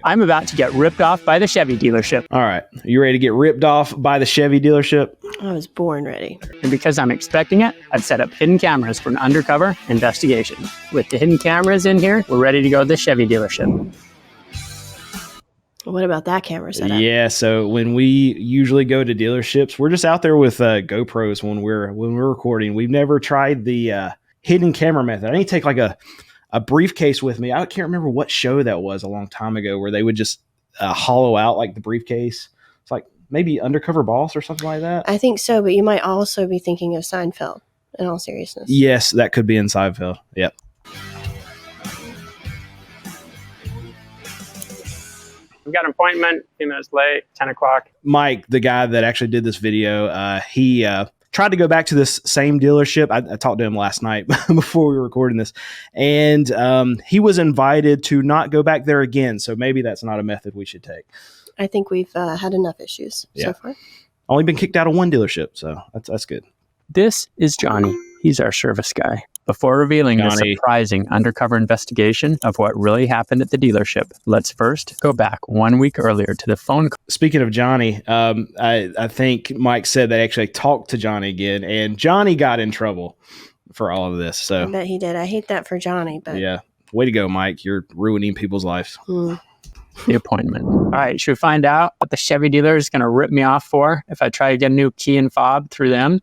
I'm about to get ripped off by the Chevy dealership. All right. You ready to get ripped off by the Chevy dealership? I was born ready. And because I'm expecting it, I've set up hidden cameras for an undercover investigation. With the hidden cameras in here, we're ready to go to the Chevy dealership. What about that camera setup? Yeah, so when we usually go to dealerships, we're just out there with GoPros when we're recording. We've never tried the hidden camera method. I need to take like a briefcase with me. I can't remember what show that was a long time ago where they would just hollow out like the briefcase. It's like maybe Undercover Boss or something like that. I think so, but you might also be thinking of Seinfeld, in all seriousness. Yes, that could be in Seinfeld. Yep. We've got an appointment, a few minutes late, 10 o'clock. Mike, the guy that actually did this video, he tried to go back to this same dealership. I talked to him last night before we were recording this, and he was invited to not go back there again. So maybe that's not a method we should take. I think we've had enough issues so far. Only been kicked out of one dealership, so that's good. This is Johnny. He's our service guy. Before revealing the surprising undercover investigation of what really happened at the dealership, let's first go back 1 week earlier to the phone call. Speaking of Johnny, I think Mike said they actually talked to Johnny again, and Johnny got in trouble for all of this. So I bet he did. I hate that for Johnny, but yeah, way to go, Mike. You're ruining people's lives. The appointment. All right, should we find out what the Chevy dealer is going to rip me off for if I try to get a new key and fob through them?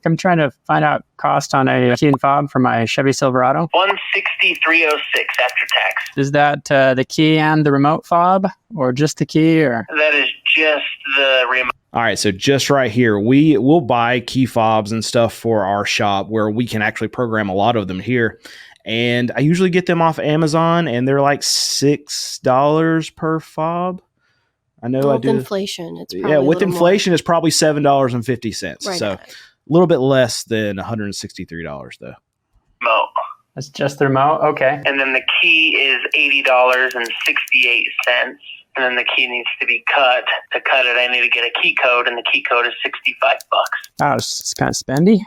I'm trying to find out cost on a key and fob for my Chevy Silverado. $163.06 after tax. Is that the key and the remote fob, or just the key? Or that is just the remote. All right, so just right here, we will buy key fobs and stuff for our shop where we can actually program a lot of them here. And I usually get them off Amazon, and they're like $6 per fob. I know I do. With inflation, it's probably with inflation, it's probably $7.50. Right. So a little bit less than $163 though. Remote. That's just the remote? Okay. And then the key is $80.68. And then the key needs to be cut. To cut it, I need to get a key code, and the key code is $65. Oh, it's kind of spendy.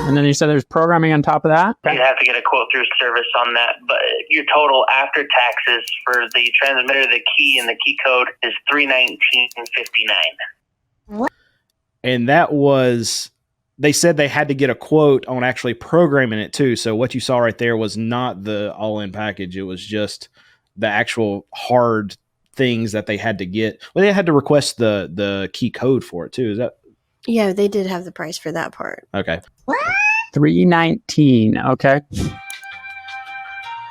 And then you said there's programming on top of that? Okay. You'd have to get a quote through service on that, but your total after taxes for the transmitter, the key, and the key code is $319.59. And that was, they said they had to get a quote on actually programming it too. So what you saw right there was not the all-in package. It was just the actual hard things that they had to get. Well, they had to request the key code for it too. Is that? Yeah, they did have the price for that part. Okay. $319. Okay.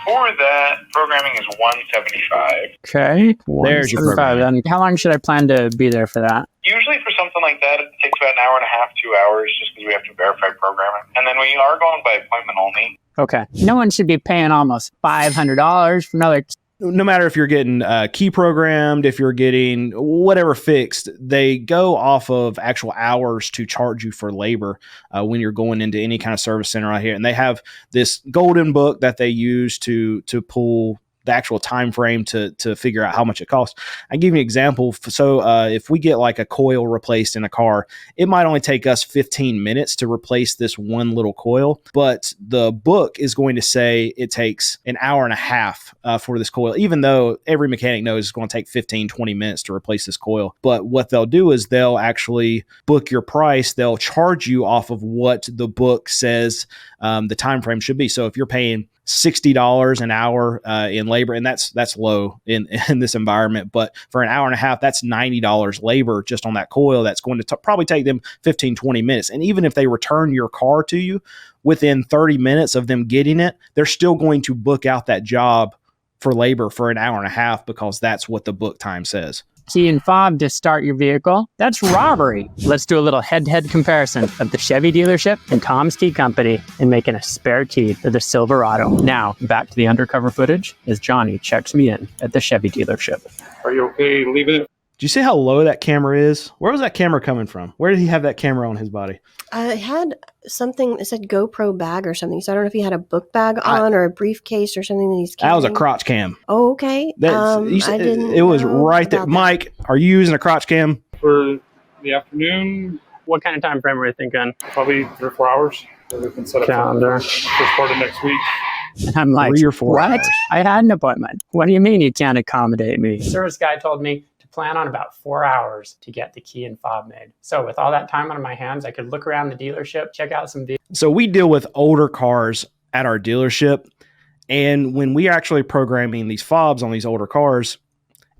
For that, programming is $175. Okay. There's your programming. Then how long should I plan to be there for that? Usually for something like that, it takes about an hour and a half, 2 hours, just because we have to verify programming. And then we are going by appointment only. Okay. No one should be paying almost $500 for another. No matter if you're getting key programmed, if you're getting whatever fixed, they go off of actual hours to charge you for labor when you're going into any kind of service center out here. And they have this golden book that they use to pull the actual time frame to figure out how much it costs. I give you an example. So if we get like a coil replaced in a car, it might only take us 15 minutes to replace this one little coil, but the book is going to say it takes an hour and a half for this coil, even though every mechanic knows it's going to take 15, 20 minutes to replace this coil. But what they'll do is they'll actually book your price. They'll charge you off of what the book says the time frame should be. So if you're paying $60 an hour in labor, and that's low in this environment, but for an hour and a half, that's $90 labor just on that coil. That's going to probably take them 15, 20 minutes. And even if they return your car to you within 30 minutes of them getting it, they're still going to book out that job for labor for an hour and a half because that's what the book time says. Key and fob to start your vehicle? That's robbery. Let's do a little head-to-head comparison of the Chevy dealership and Tom's Key Company in making a spare key for the Silverado. Now, back to the undercover footage as Johnny checks me in at the Chevy dealership. Are you okay leaving it? Do you see how low that camera is? Where was that camera coming from? Where did he have that camera on his body? I had something that said GoPro bag or something. So I don't know if he had a book bag on or a briefcase or something that he's carrying. That was a crotch cam. Oh, okay. I didn't it was right there. that. Mike, are you using a crotch cam? For the afternoon, What kind of time frame were you thinking? probably 3 or 4 hours. So we can set up Calendar. first part of next week. And I'm like, 3 or 4 what? hours. I had an appointment. What do you mean you can't accommodate me? Service guy told me to plan on about 4 hours to get the key and fob made. So with all that time on my hands, I could look around the dealership, check out some vehicles. So we deal with older cars at our dealership. And when we are actually programming these fobs on these older cars,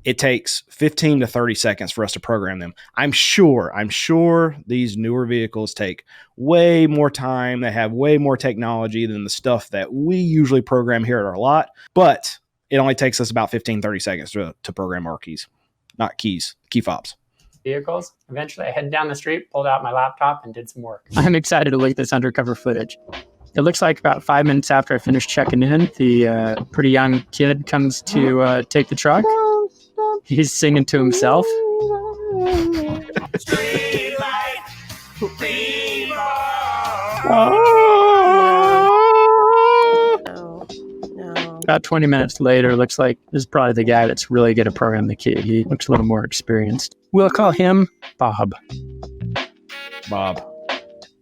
it takes 15 to 30 seconds for us to program them. I'm sure these newer vehicles take way more time. They have way more technology than the stuff that we usually program here at our lot. But it only takes us about 15, 30 seconds to program our keys. Not keys, key fobs. Vehicles. Eventually, I headed down the street, pulled out my laptop, and did some work. I'm excited to look at this undercover footage. It looks like about 5 minutes after I finished checking in, the pretty young kid comes to take the truck. He's singing to himself. No. About 20 minutes later, looks like this is probably the guy that's really going to program the key. He looks a little more experienced. We'll call him Bob. Bob.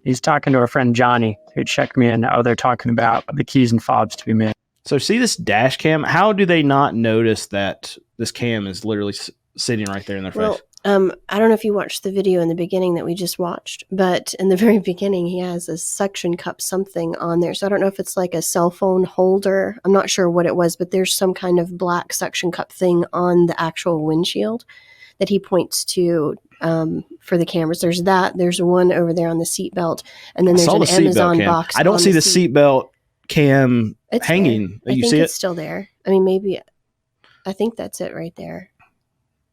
He's talking to our friend Johnny, who checked me in. Now they're talking about the keys and fobs to be made. So see this dash cam? How do they not notice that this cam is literally sitting right there in their face? I don't know if you watched the video in the beginning that we just watched, but in the very beginning, he has a suction cup something on there. So I don't know if it's like a cell phone holder. I'm not sure what it was, but there's some kind of black suction cup thing on the actual windshield that he points to for the cameras. There's that. There's one over there on the seatbelt, and then there's an Amazon box. I don't see the seatbelt cam It's hanging. there. I You think see it's it? still there. I mean, maybe. I think that's it right there.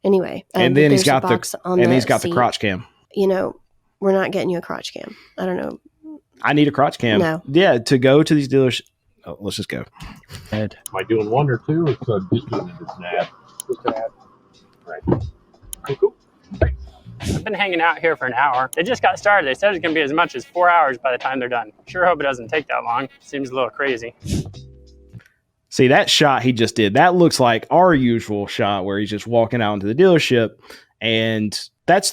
Anyway, And then he's there's a got box on and the he's got the seat. crotch cam. You know, we're not getting you a crotch cam. I don't know. I need a crotch cam. No. Yeah, to go to these dealers. Oh, let's just go. Ed. Am I doing one or two, or just doing it as an ad? Just an ad. Right. Cool. Thanks. I've been hanging out here for an hour. They just got started. They said it's going to be as much as 4 hours by the time they're done. Sure hope it doesn't take that long. Seems a little crazy. See, that shot he just did, that looks like our usual shot where he's just walking out into the dealership. And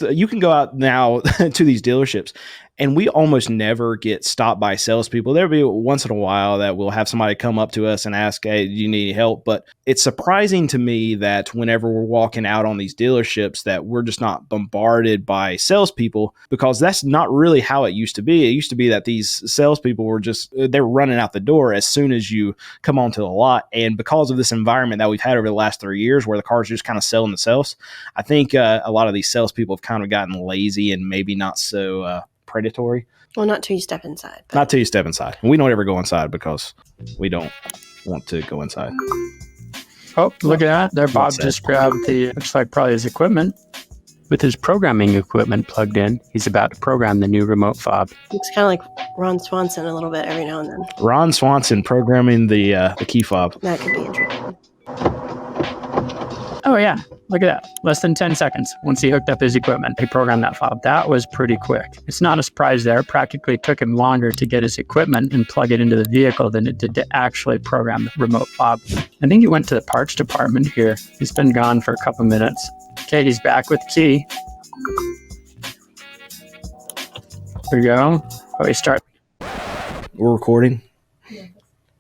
you can go out now to these dealerships, and we almost never get stopped by salespeople. There'll be once in a while that we'll have somebody come up to us and ask, hey, do you need any help? But it's surprising to me that whenever we're walking out on these dealerships that we're just not bombarded by salespeople, because that's not really how it used to be. It used to be that these salespeople were they're running out the door as soon as you come onto the lot. And because of this environment that we've had over the last 3 years where the cars are just kind of selling themselves, I think a lot of these salespeople have kind of gotten lazy and maybe not so predatory. Well, not till you step inside. Not till you step inside. We don't ever go inside because we don't want to go inside. Oh, look at that. There, Bob What's that? just grabbed looks like probably his equipment. With his programming equipment plugged in, he's about to program the new remote fob. Looks kind of like Ron Swanson a little bit every now and then. Ron Swanson programming the key fob. That could be interesting. Oh, yeah. Look at that. Less than 10 seconds. Once he hooked up his equipment, he programmed that fob. That was pretty quick. It's not a surprise there. It practically took him longer to get his equipment and plug it into the vehicle than it did to actually program the remote fob. I think he went to the parts department here. He's been gone for a couple minutes. Katie's back with the key. There we go. Oh, we start. We're recording?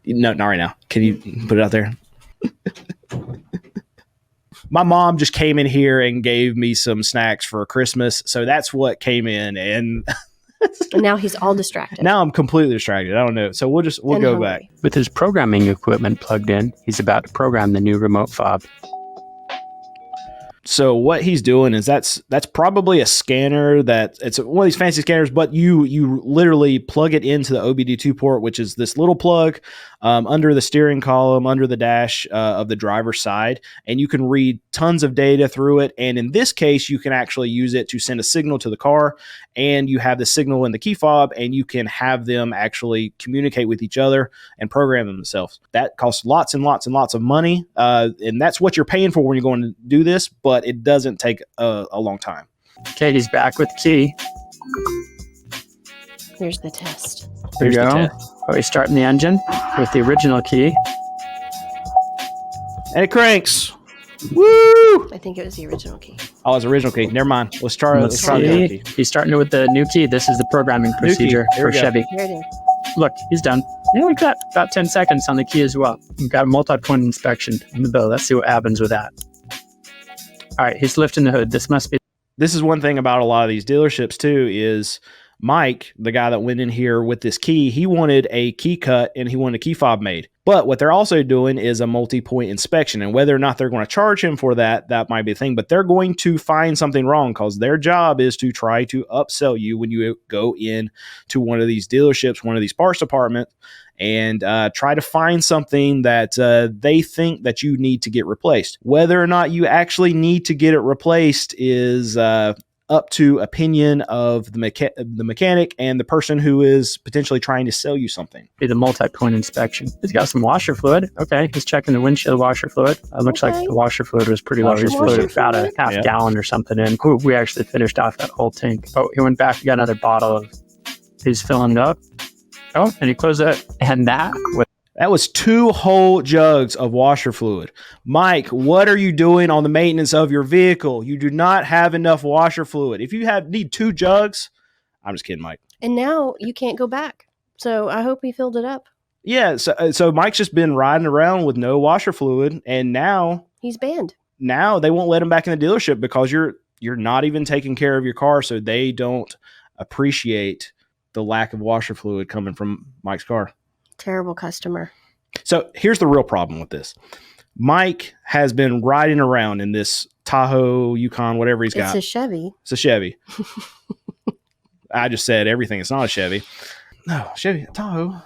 No, not right now. Can you put it out there? My mom just came in here and gave me some snacks for Christmas. So that's what came in. And And now he's all distracted. now I'm completely distracted. I don't know. So we'll And go hungry. back. With his programming equipment plugged in, he's about to program the new remote fob. So what he's doing is that's probably a scanner that it's one of these fancy scanners, but you literally plug it into the OBD2 port, which is this little plug under the steering column, under the dash of the driver's side, and you can read tons of data through it. And in this case, you can actually use it to send a signal to the car, and you have the signal in the key fob, and you can have them actually communicate with each other and program themselves. That costs lots and lots and lots of money, and that's what you're paying for when you're going to do this, but it doesn't take a long time. Katie's back with the key. Here's the test. There you Here's the go. test. Oh, he's starting the engine with the original key. And it cranks. Woo! I think it was the original key. Oh, it's original key. Never mind. Let's try the other See, key. He's starting it with the new key. This is the programming New key. procedure Here for we go. Chevy. Here it is. Look, he's done. Yeah, we've got about 10 seconds on the key as well. We've got a multi-point inspection in the bill. Let's see what happens with that. All right, he's lifting the hood. This is one thing about a lot of these dealerships too, is Mike, the guy that went in here with this key, he wanted a key cut and he wanted a key fob made. But what they're also doing is a multi-point inspection, and whether or not they're going to charge him for that, that might be a thing, but they're going to find something wrong, because their job is to try to upsell you when you go in to one of these dealerships, one of these parts departments, and try to find something that they think that you need to get replaced. Whether or not you actually need to get it replaced is up to opinion of the mechanic and the person who is potentially trying to sell you something. The multi-point inspection. He's got some washer fluid. Okay, he's checking the windshield washer fluid. It looks like the washer fluid was pretty low. He's put about a half gallon or something in. Ooh, we actually finished off that whole tank. Oh, he went back and got another bottle of. He's filling it up. Oh, and he closed it. And that was 2 whole jugs of washer fluid. Mike, what are you doing on the maintenance of your vehicle? You do not have enough washer fluid. If you need 2 jugs, I'm just kidding, Mike. And now you can't go back. So I hope he filled it up. Yeah, so Mike's just been riding around with no washer fluid, and now he's banned. Now they won't let him back in the dealership because you're not even taking care of your car, so they don't appreciate the lack of washer fluid coming from Mike's car. Terrible customer. So here's the real problem with this. Mike has been riding around in this Tahoe, Yukon, whatever he's got. It's a Chevy. It's a Chevy. I just said everything. It's not a Chevy. No, Chevy, Tahoe.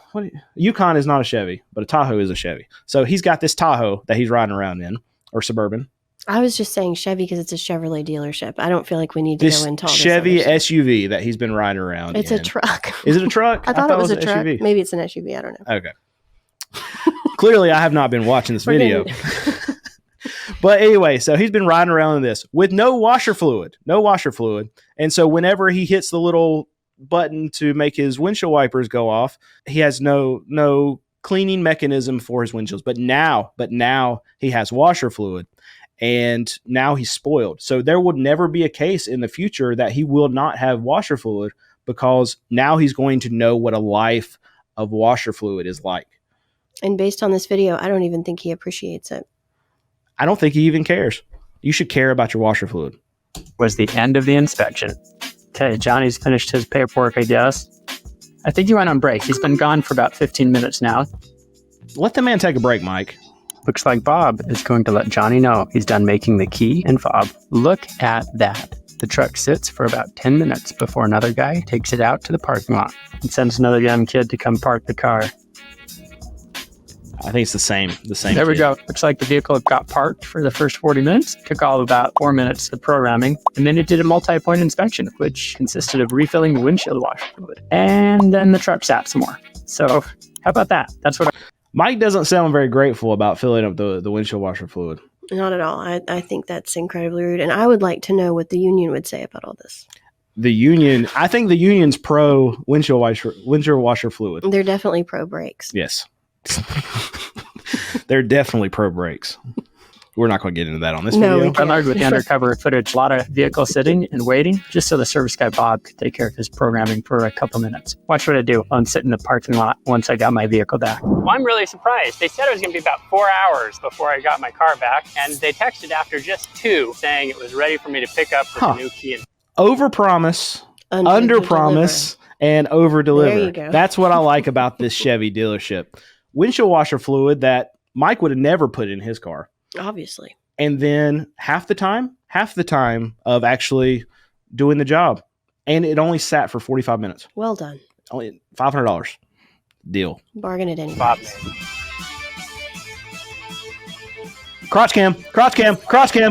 Yukon is not a Chevy, but a Tahoe is a Chevy. So he's got this Tahoe that he's riding around in, or Suburban. I was just saying Chevy because it's a Chevrolet dealership. I don't feel like we need to go into all this Chevy SUV that he's been riding around It's a truck. Is it a truck? I thought it was a truck. SUV. Maybe it's an SUV. I don't know. Okay. Clearly, I have not been watching this video. But anyway, so he's been riding around in this with no washer fluid. And so whenever he hits the little button to make his windshield wipers go off, he has no cleaning mechanism for his windshields. But now he has washer fluid. And now he's spoiled. So there would never be a case in the future that he will not have washer fluid, because now he's going to know what a life of washer fluid is like. And based on this video, I don't even think he appreciates it. I don't think he even cares. You should care about your washer fluid. Was the end of the inspection. Okay, Johnny's finished his paperwork, I guess. I think he went on break. He's been gone for about 15 minutes now. Let the man take a break, Mike. Looks like Bob is going to let Johnny know he's done making the key and fob. Look at that. The truck sits for about 10 minutes before another guy takes it out to the parking lot and sends another young kid to come park the car. I think it's the same. There we go. Looks like the vehicle got parked for the first 40 minutes. Took all about 4 minutes of programming. And then it did a multi-point inspection, which consisted of refilling the windshield washer fluid. And then the truck sat some more. So how about that? That's what Mike doesn't sound very grateful about filling up the windshield washer fluid. Not at all. I think that's incredibly rude. And I would like to know what the union would say about all this. I think the union's pro windshield washer fluid. They're definitely pro brakes. Yes. They're definitely pro brakes. We're not going to get into that on this video. I learned with the undercover footage, a lot of vehicle sitting and waiting just so the service guy Bob could take care of his programming for a couple minutes. Watch what I do. I'll sit in the parking lot once I got my vehicle back. Well, I'm really surprised. They said it was going to be about 4 hours before I got my car back, and they texted after just 2 saying it was ready for me to pick up with a new key. Overpromise, underpromise, and overdeliver. There you go. That's what I like about this Chevy dealership. Windshield washer fluid that Mike would have never put in his car. Obviously. And then half the time of actually doing the job. And it only sat for 45 minutes. Well done. Only $500. Deal. Bargain at any Bob. price. Crotch cam.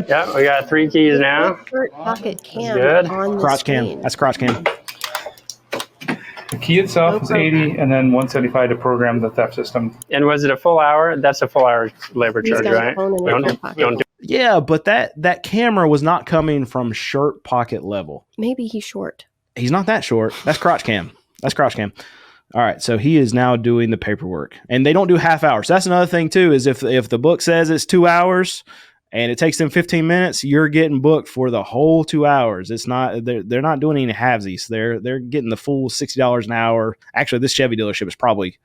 Yeah, we got 3 keys now. Pocket cam Good. on the Crotch screen. cam. That's crotch cam. The key itself is 80, and then 175 to program the theft system. And was it a full hour? That's a full hour labor He's charge, got a right? phone in We his don't pocket. do Yeah, but that camera was not coming from shirt pocket level. Maybe he's short. He's not that short. That's crotch cam. All right, so he is now doing the paperwork. And they don't do half hours. That's another thing, too, is if the book says it's 2 hours and it takes them 15 minutes, you're getting booked for the whole 2 hours. It's not, they're not doing any halvesies. They're getting the full $60 an hour. Actually, this Chevy dealership is probably,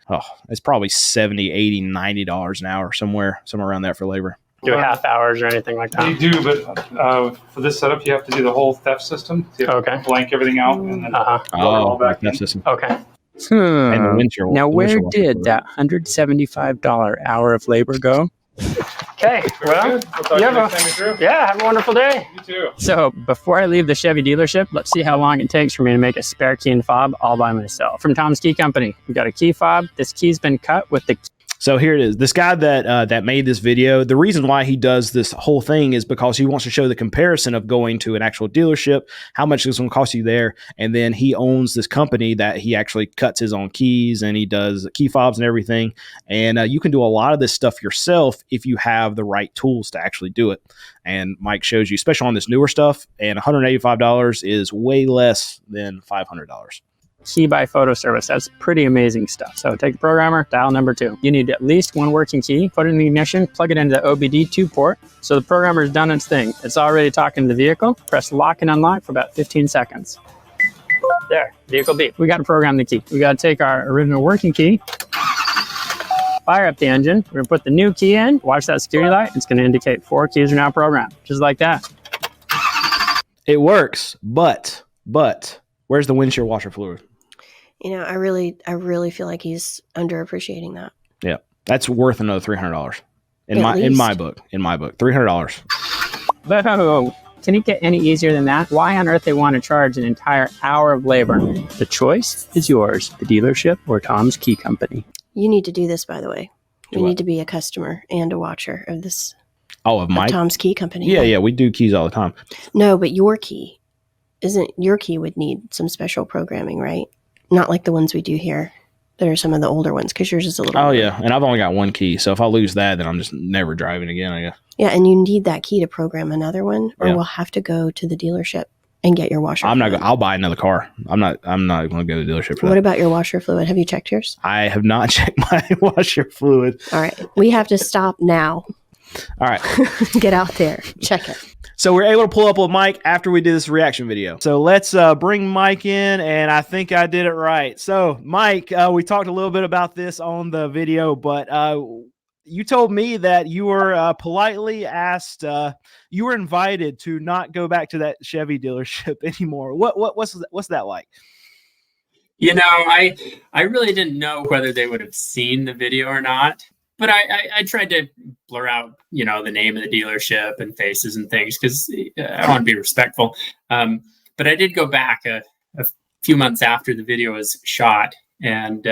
it's probably $70, $80, $90 an hour, somewhere around there for labor. Do half hours or anything like They that? do, but for this setup, you have to do the whole theft system. So you have to blank everything out and then load it all back in. System. Okay. And the windshield. Now, the where windshield washer did fluid. that $175 hour of labor go? Okay, well, We'll talk to you next time you're through. yeah, have a wonderful day. You too. So before I leave the Chevy dealership, let's see how long it takes for me to make a spare key and fob all by myself. From Tom's Key Company, we've got a key fob. This key's been cut with the So here it is. This guy that made this video, the reason why he does this whole thing is because he wants to show the comparison of going to an actual dealership, how much it's going to cost you there, and then he owns this company that he actually cuts his own keys and he does key fobs and everything. And you can do a lot of this stuff yourself if you have the right tools to actually do it. And Mike shows you, especially on this newer stuff, and $185 is way less than $500. key by photo service. That's pretty amazing stuff. So take the programmer, dial number 2. You need at least one working key, put it in the ignition, plug it into the OBD2 port. So the programmer's done its thing. It's already talking to the vehicle. Press lock and unlock for about 15 seconds. There, vehicle beep. We got to program the key. We got to take our original working key, fire up the engine. We're going to put the new key in, watch that security light. It's going to indicate 4 keys are now programmed, just like that. It works, but where's the windshield washer fluid? You know, I really feel like he's underappreciating that. Yeah, that's worth another $300 in At my least. book. In my book, $300. But can it get any easier than that? Why on earth they want to charge an entire hour of labor? The choice is yours, the dealership or Tom's Key Company. You need to do this, by the way. Do You what? need to be a customer and a watcher of this Oh, of Mike? Tom's Key Company. Yeah, we do keys all the time. No, but your key would need some special programming, right? Not like the ones we do here. That are some of the older ones because yours is a little. Oh, older. yeah, and I've only got one key, so if I lose that, then I'm just never driving again, I guess. Yeah, and you need that key to program another one, or Yeah. we'll have to go to the dealership and get your washer. I'm not. fluid. I'll buy another car. I'm not going to go to the dealership for What that. about your washer fluid? Have you checked yours? I have not checked my washer fluid. All right, we have to stop now. All right. Get out there, check it. So we're able to pull up with Mike after we did this reaction video. So let's bring Mike in, and I think I did it right. So Mike, we talked a little bit about this on the video, but you told me that you were politely asked, you were invited to not go back to that Chevy dealership anymore. What's that like? You know, I really didn't know whether they would have seen the video or not. But I tried to blur out, you know, the name of the dealership and faces and things because I want to be respectful. But I did go back a few months after the video was shot and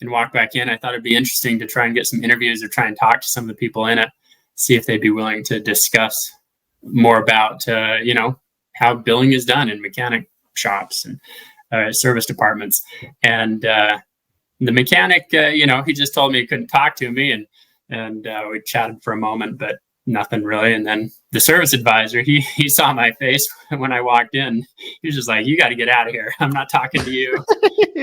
walk back in. I thought it'd be interesting to try and get some interviews or try and talk to some of the people in it, see if they'd be willing to discuss more about, you know, how billing is done in mechanic shops and service departments. And the mechanic, you know, he just told me he couldn't talk to me, and we chatted for a moment, but nothing really. And then the service advisor, he saw my face when I walked in. He was just like, "You got to get out of here. I'm not talking to you.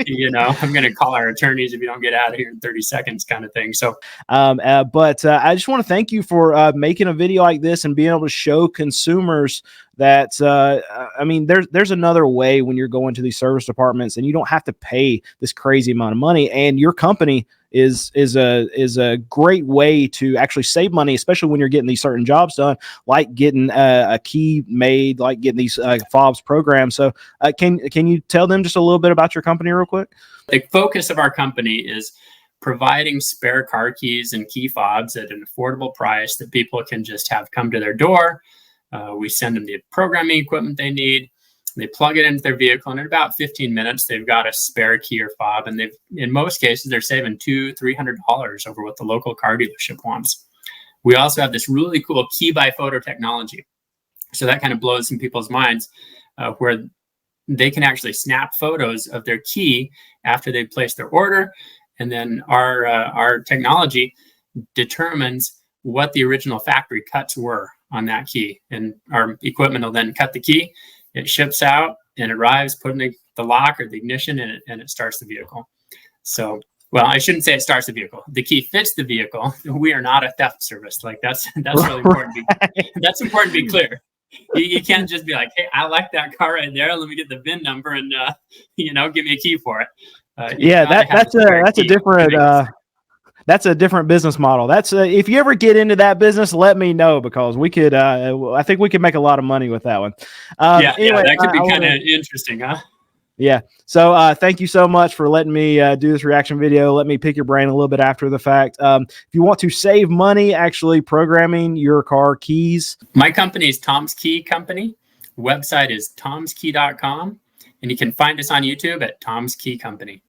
You know, I'm going to call our attorneys if you don't get out of here in 30 seconds," kind of thing. So, but I just want to thank you for making a video like this and being able to show consumers that I mean, there's another way when you're going to these service departments, and you don't have to pay this crazy amount of money. And your company is a great way to actually save money, especially when you're getting these certain jobs done, like getting a key made, like getting these fobs programmed. So, can you tell them just a little bit about your company real quick? the focus of our company is providing spare car keys and key fobs at an affordable price that people can just have come to their door. We send them the programming equipment they need. They plug it into their vehicle, and in about 15 minutes, they've got a spare key or fob. And in most cases, they're saving $200-300 over what the local car dealership wants. We also have this really cool key by photo technology. So that kind of blows some people's minds, where they can actually snap photos of their key after they've placed their order. And then our technology determines what the original factory cuts were on that key. And our equipment will then cut the key. It ships out and arrives, put in the lock or the ignition, and it starts the vehicle. So Well, I shouldn't say it starts the vehicle. The key fits the vehicle. We are not a theft service. Like that's really important. That's important to be clear. You can't just be like, hey, I like that car right there. Let me get the VIN number and give me a key for it. That's a different business model. That's if you ever get into that business, let me know, because we could. I think we could make a lot of money with that one. Anyway, that could be kind of interesting, huh? Yeah. So thank you so much for letting me do this reaction video. Let me pick your brain a little bit after the fact. If you want to save money actually programming your car keys. My company is Tom's Key Company. Website is tomskey.com. And you can find us on YouTube at Tom's Key Company.